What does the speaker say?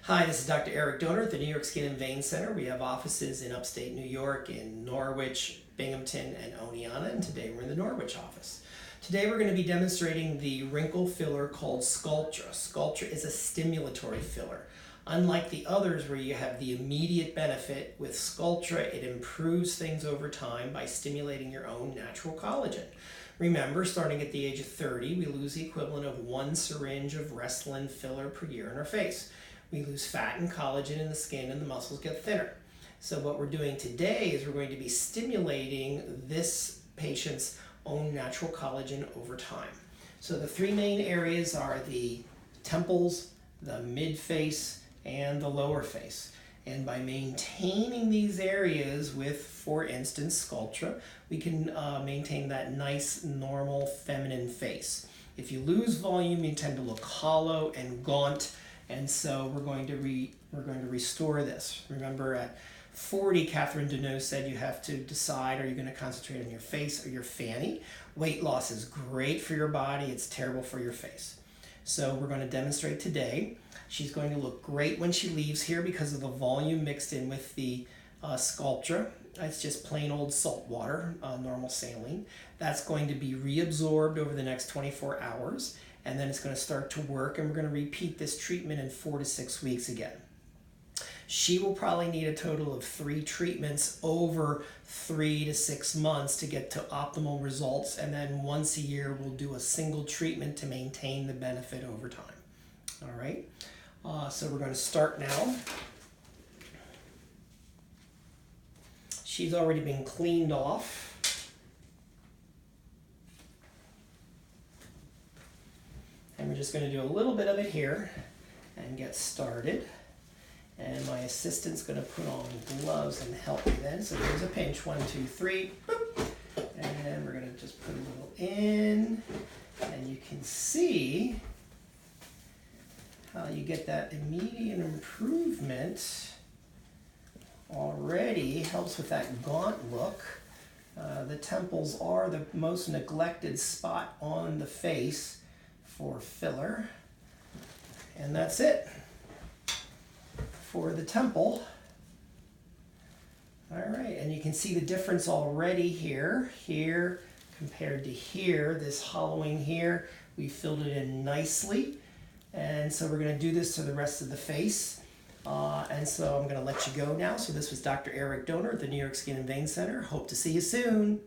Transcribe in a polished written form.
Hi, this is Dr. Eric Donor at the New York Skin and Vein Center. We have offices in upstate New York, in Norwich, Binghamton, and Oneonta, and today we're in the Norwich office. Today we're going to be demonstrating the wrinkle filler called Sculptra. Sculptra is a stimulatory filler. Unlike the others where you have the immediate benefit, with Sculptra it improves things over time by stimulating your own natural collagen. Remember, starting at the age of 30, we lose the equivalent of 1 syringe of Restylane filler per year in our face. We lose fat and collagen in the skin and the muscles get thinner. So what we're doing today is we're going to be stimulating this patient's own natural collagen over time. So the three main areas are the temples, the mid-face, and the lower face. And by maintaining these areas with, for instance, Sculptra, we can maintain that nice, normal, feminine face. If you lose volume, you tend to look hollow and gaunt, and so we're going to restore this. Remember, at 40, Catherine Deneuve said you have to decide, are you going to concentrate on your face or your fanny? Weight loss is great for your body, it's terrible for your face. So we're going to demonstrate today. She's going to look great when she leaves here because of the volume mixed in with the Sculptra. It's just plain old salt water, normal saline. That's going to be reabsorbed over the next 24 hours, and then it's going to start to work, and we're going to repeat this treatment in 4 to 6 weeks again. She will probably need a total of 3 treatments over 3 to 6 months to get to optimal results, and then once a year we'll do a single treatment to maintain the benefit over time. All right, so we're going to start now. She's already been cleaned off. And we're just going to do a little bit of it here and get started. And my assistant's going to put on gloves and help me then. So there's a pinch, 1, 2, 3, boop. And we're going to just put a little in. And you can see how you get that immediate improvement already. Helps with that gaunt look. The temples are the most neglected spot on the face for filler. And that's it for the temple. All right, and you can see the difference already here compared to here. This hollowing here, we filled it in nicely. And so we're going to do this to the rest of the face. And so I'm going to let you go now. So this was Dr. Eric Donor at the New York Skin and Vein Center. Hope to see you soon.